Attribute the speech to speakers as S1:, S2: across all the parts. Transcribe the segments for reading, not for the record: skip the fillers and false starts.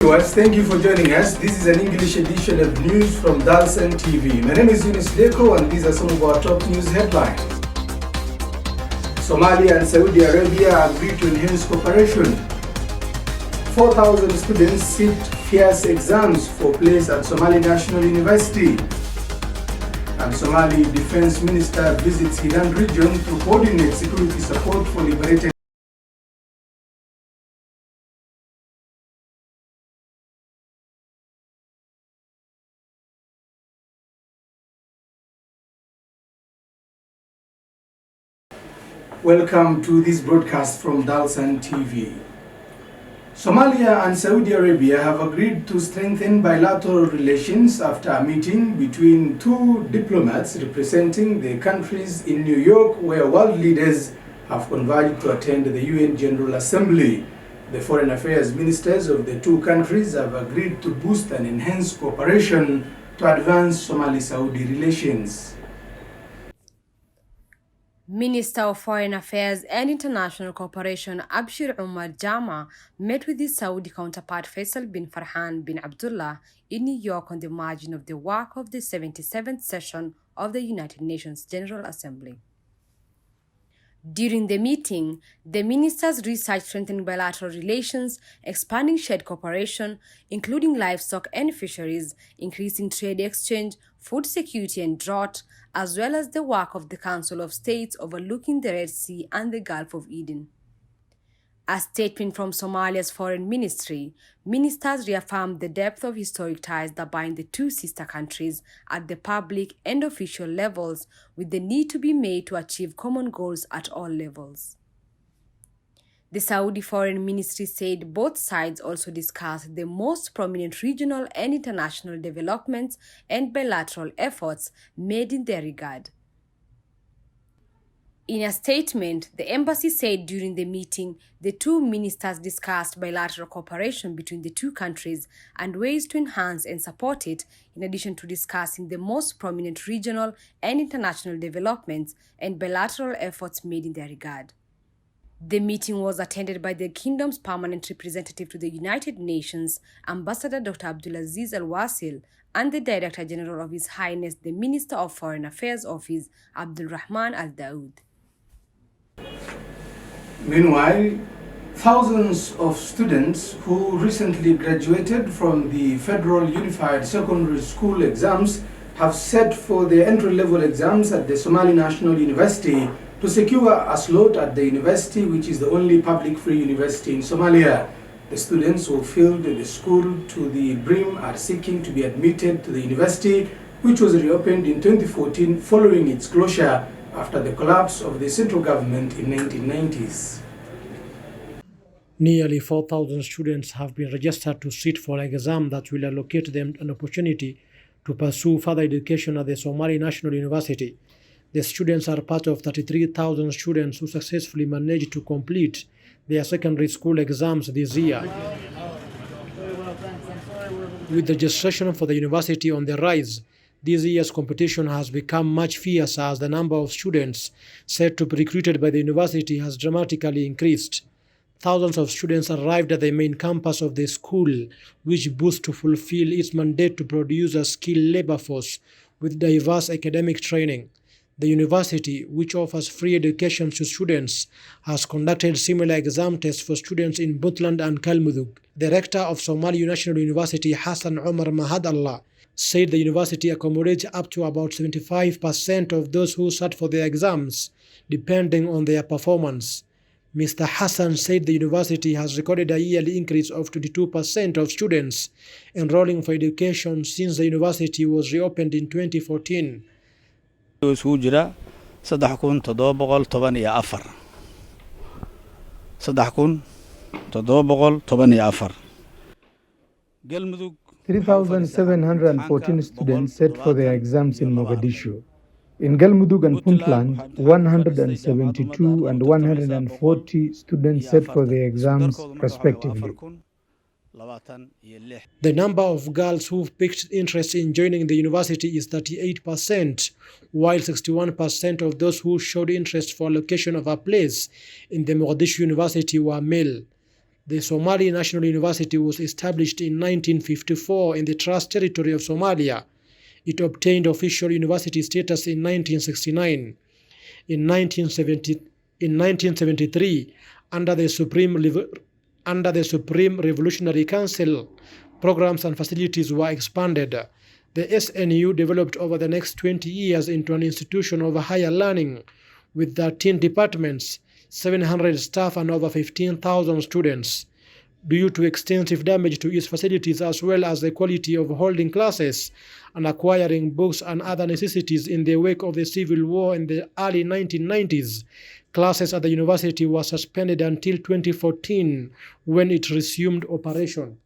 S1: Viewers, thank you for joining us. This is an English edition of news from Dalsan TV. My name is Yunus Leko and these are some of our top news headlines. Somalia and Saudi Arabia agree to enhance cooperation. 4,000 students sit fierce exams for place at Somali National University. And Somali Defense Minister visits Hiran region to coordinate security support for liberated. Welcome to this broadcast from Dalsan TV. Somalia and Saudi Arabia have agreed to strengthen bilateral relations after a meeting between two diplomats representing the countries in New York, where world leaders have converged to attend the UN General Assembly. The foreign affairs ministers of the two countries have agreed to boost and enhance cooperation to advance Somali-Saudi relations.
S2: Minister of Foreign Affairs and International Cooperation Abshir Umar Jama met with his Saudi counterpart Faisal bin Farhan bin Abdullah in New York on the margin of the work of the 77th session of the United Nations General Assembly. During the meeting, the ministers researched strengthening bilateral relations, expanding shared cooperation, including livestock and fisheries, increasing trade exchange, food security and drought, as well as the work of the Council of States overlooking the Red Sea and the Gulf of Eden. A statement from Somalia's foreign ministry, ministers reaffirmed the depth of historic ties that bind the two sister countries at the public and official levels, with the need to be made to achieve common goals at all levels. The Saudi Foreign Ministry said both sides also discussed the most prominent regional and international developments and bilateral efforts made in their regard. In a statement, the embassy said during the meeting, the two ministers discussed bilateral cooperation between the two countries and ways to enhance and support it, in addition to discussing the most prominent regional and international developments and bilateral efforts made in their regard. The meeting was attended by the Kingdom's permanent representative to the United Nations, Ambassador Dr. Abdulaziz Al-Wasil, and the Director General of His Highness, the Minister of Foreign Affairs Office, Abdul Rahman Al-Daoud.
S1: Meanwhile, thousands of students who recently graduated from the Federal Unified Secondary School exams have set for their entry-level exams at the Somali National University to secure a slot at the university, which is the only public free university in Somalia. The students who filled the school to the brim are seeking to be admitted to the university, which was reopened in 2014 following its closure after the collapse of the central government in 1990s.
S3: Nearly 4,000 students have been registered to sit for an exam that will allocate them an opportunity to pursue further education at the Somali National University. The students are part of 33,000 students who successfully managed to complete their secondary school exams this year. With the registration for the university on the rise, this year's competition has become much fiercer as the number of students set to be recruited by the university has dramatically increased. Thousands of students arrived at the main campus of the school, which boosts to fulfill its mandate to produce a skilled labor force with diverse academic training. The university, which offers free education to students, has conducted similar exam tests for students in Puntland and Galmudug. The rector of Somali National University, Hassan Omar Mahadallah, said the university accommodates up to about 75% of those who sat for their exams, depending on their performance. Mr. Hassan said the university has recorded a yearly increase of 22% of students enrolling for education since the university was reopened in 2014.
S4: isugu jira 3714 Galmudug
S5: 3,714 students set for their exams in Mogadishu. In Galmudug and Puntland, 172 and 140 students set for their exams respectively.
S3: The number of girls who've picked interest in joining the university is 38%, while 61% of those who showed interest for allocation of a place in the Mogadishu University were male. The Somali National University was established in 1954 in the Trust Territory of Somalia. It obtained official university status in 1969. In 1973, under the Supreme Revolutionary Council, programs and facilities were expanded. The SNU developed over the next 20 years into an institution of higher learning with 13 departments, 700 staff and over 15,000 students. Due to extensive damage to its facilities as well as the quality of holding classes and acquiring books and other necessities in the wake of the civil war in the early 1990s, classes at the university were suspended until 2014 when it resumed operation.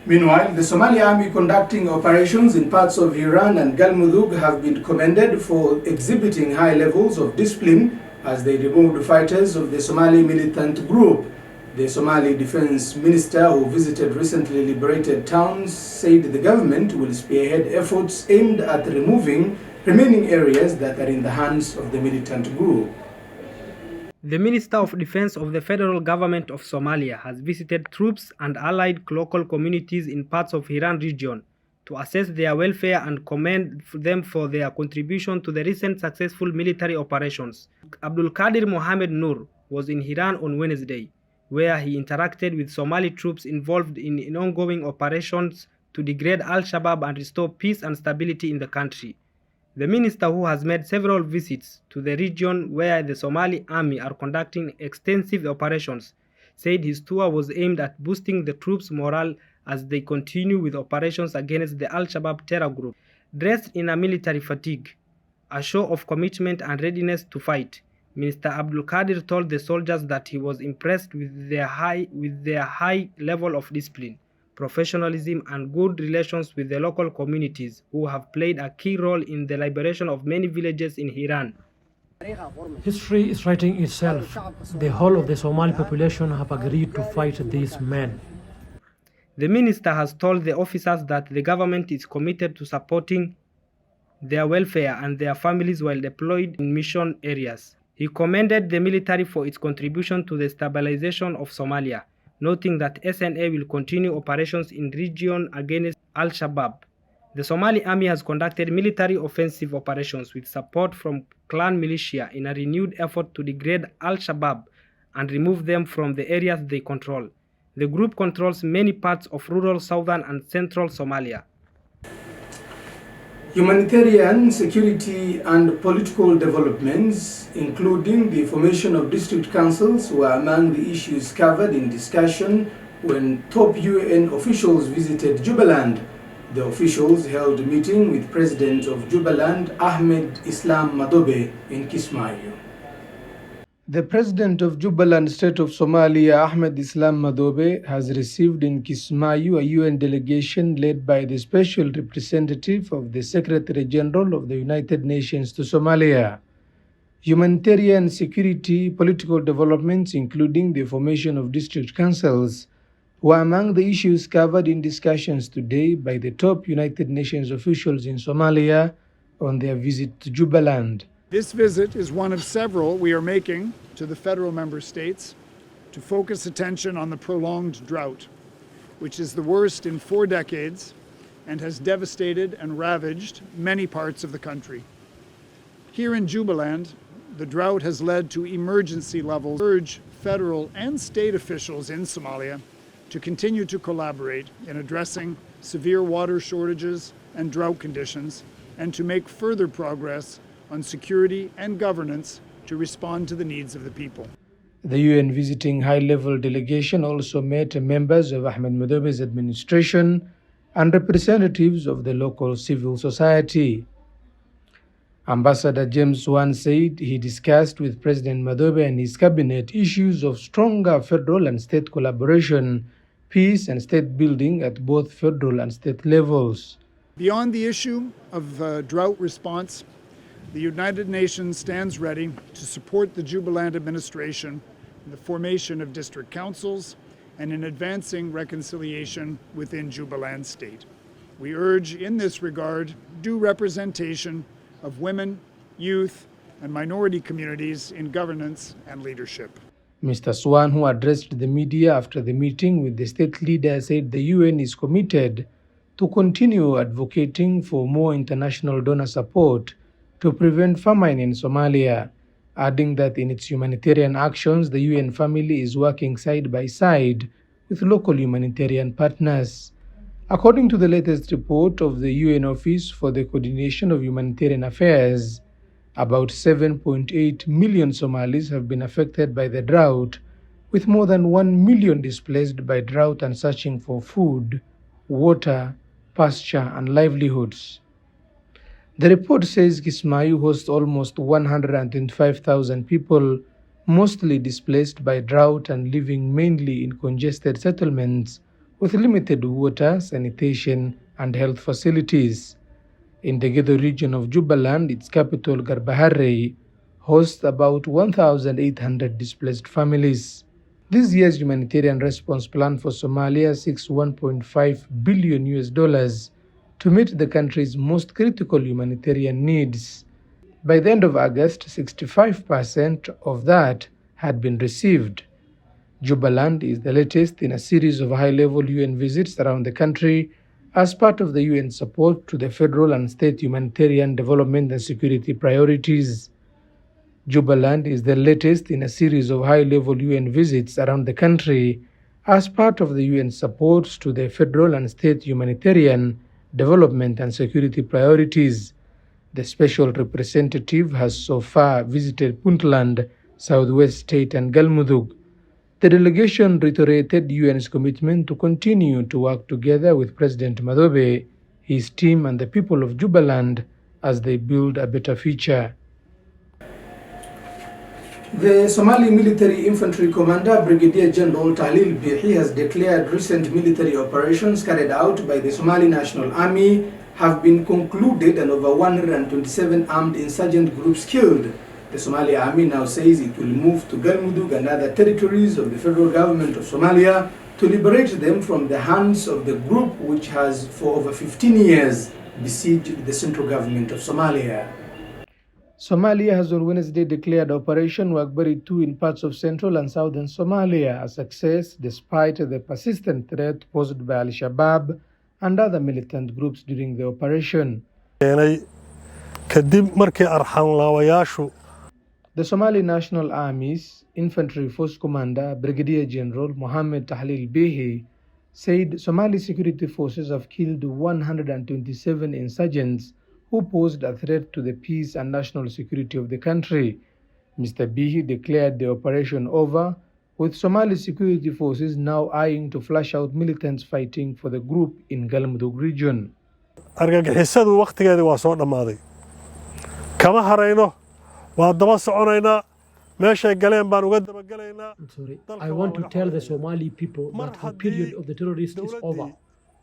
S1: Meanwhile, the Somali army conducting operations in parts of Iran and Galmudug have been commended for exhibiting high levels of discipline as they removed fighters of the Somali militant group. The Somali defense minister, who visited recently liberated towns, said the government will spearhead efforts aimed at removing remaining areas that are in the hands of the militant group.
S6: The Minister of Defense of the Federal Government of Somalia has visited troops and allied local communities in parts of Hiran region to assess their welfare and commend them for their contribution to the recent successful military operations. Abdul Qadir Mohammed Nur was in Hiran on Wednesday, where he interacted with Somali troops involved in ongoing operations to degrade Al-Shabaab and restore peace and stability in the country. The minister, who has made several visits to the region where the Somali army are conducting extensive operations, said his tour was aimed at boosting the troops' morale as they continue with operations against the Al-Shabaab terror group. Dressed in a military fatigue, a show of commitment and readiness to fight, Minister Abdul Qadir told the soldiers that he was impressed with their high level of discipline, professionalism and good relations with the local communities, who have played a key role in the liberation of many villages in Hiran.
S3: History is writing itself. The whole of the Somali population have agreed to fight these men.
S6: The minister has told the officers that the government is committed to supporting their welfare and their families while deployed in mission areas. He commended the military for its contribution to the stabilization of Somalia, noting that SNA will continue operations in the region against Al-Shabaab. The Somali army has conducted military offensive operations with support from clan militia in a renewed effort to degrade Al-Shabaab and remove them from the areas they control. The group controls many parts of rural southern and central Somalia.
S1: Humanitarian, security and political developments, including the formation of district councils, were among the issues covered in discussion when top UN officials visited Jubaland. The officials held a meeting with President of Jubaland, Ahmed Islam Madobe, in Kismayo. The President of Jubaland State of Somalia, Ahmed Islam Madobe, has received in Kismayo a UN delegation led by the Special Representative of the Secretary General of the United Nations to Somalia. Humanitarian, security, political developments, including the formation of district councils, were among the issues covered in discussions today by the top United Nations officials in Somalia on their visit to Jubaland.
S7: This visit is one of several we are making to the federal member states to focus attention on the prolonged drought, which is the worst in 4 decades and has devastated and ravaged many parts of the country. Here in Jubaland, the drought has led to emergency levels. I urge federal and state officials in Somalia to continue to collaborate in addressing severe water shortages and drought conditions, and to make further progress on security and governance to respond to the needs of the people.
S1: The UN visiting high-level delegation also met members of Ahmed Madobe's administration and representatives of the local civil society. Ambassador James Wan said he discussed with President Madobe and his cabinet issues of stronger federal and state collaboration, peace and state building at both federal and state levels.
S7: Beyond the issue of drought response, the United Nations stands ready to support the Jubaland administration in the formation of district councils and in advancing reconciliation within Jubaland state. We urge in this regard due representation of women, youth, and minority communities in governance and leadership.
S1: Mr. Swan, who addressed the media after the meeting with the state leader, said the UN is committed to continue advocating for more international donor support to prevent famine in Somalia, adding that in its humanitarian actions, the UN family is working side by side with local humanitarian partners. According to the latest report of the UN Office for the Coordination of Humanitarian Affairs, about 7.8 million Somalis have been affected by the drought, with more than 1 million displaced by drought and searching for food, water, pasture, and livelihoods. The report says Kismayu hosts almost 125,000 people, mostly displaced by drought and living mainly in congested settlements with limited water, sanitation, and health facilities. In the Gedo region of Jubaland, its capital Garbaharre hosts about 1,800 displaced families. This year's humanitarian response plan for Somalia seeks $1.5 billion to meet the country's most critical humanitarian needs. By the end of August, 65% of that had been received. Jubaland is the latest in a series of high-level UN visits around the country as part of the UN support to the federal and state humanitarian development and security priorities. Jubaland is the latest in a series of high-level UN visits around the country as part of the UN support to the federal and state humanitarian development and security priorities. The special representative has so far visited Puntland, Southwest State, and Galmudug. The delegation reiterated UN's commitment to continue to work together with President Madobe, his team, and the people of Jubaland as they build a better future. The Somali military infantry commander, Brigadier General Tahlil Bihi, has declared recent military operations carried out by the Somali National Army have been concluded and over 127 armed insurgent groups killed. The Somali Army now says it will move to Galmudug and other territories of the federal government of Somalia to liberate them from the hands of the group which has for over 15 years besieged the central government of Somalia. Somalia has on Wednesday declared Operation Wagbari 2 in parts of central and southern Somalia a success despite the persistent threat posed by Al-Shabaab and other militant groups during the operation. The Somali National Army's Infantry Force Commander, Brigadier General Mohammed Tahlil Bihi, said Somali security forces have killed 127 insurgents who posed a threat to the peace and national security of the country. Mr. Bihi declared the operation over, with Somali security forces now eyeing to flush out militants fighting for the group in Galmudug region.
S3: I'm sorry. I want to tell the Somali people that the period of the terrorists is over.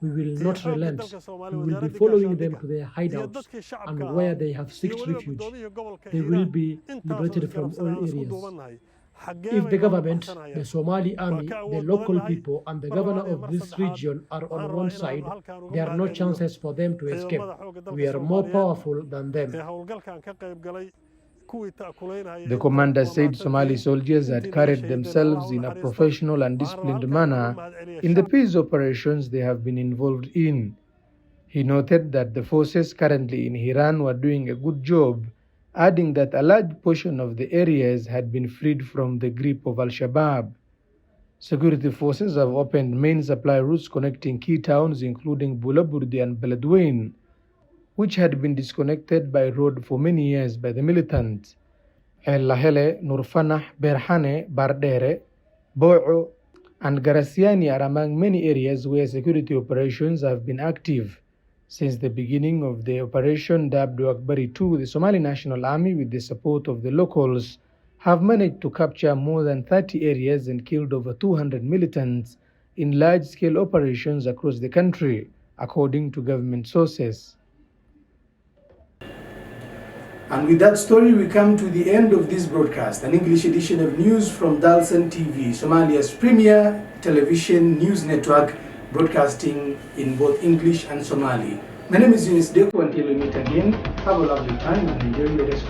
S3: We will not relent. We will be following them to their hideouts and where they have sought refuge. They will be liberated from all areas. If the government, the Somali army, the local people, and the governor of this region are on one side, there are no chances for them to escape. We are more powerful than them.
S1: The commander said Somali soldiers had carried themselves in a professional and disciplined manner in the peace operations they have been involved in. He noted that the forces currently in Hiran were doing a good job, adding that a large portion of the areas had been freed from the grip of Al-Shabaab. Security forces have opened main supply routes connecting key towns including Bulaburdi and Beledweyne, which had been disconnected by road for many years by the militants. El Lahele, Nurfanah, Berhane, Bardere, Bo'o, and Garasiani are among many areas where security operations have been active. Since the beginning of the operation dubbed Wagbari 2, the Somali National Army, with the support of the locals, have managed to capture more than 30 areas and killed over 200 militants in large-scale operations across the country, according to government sources. And with that story, we come to the end of this broadcast, an English edition of news from Dalsan TV, Somalia's premier television news network, broadcasting in both English and Somali. My name is Yunus Deko. Until we meet again, have a lovely time and enjoy the rest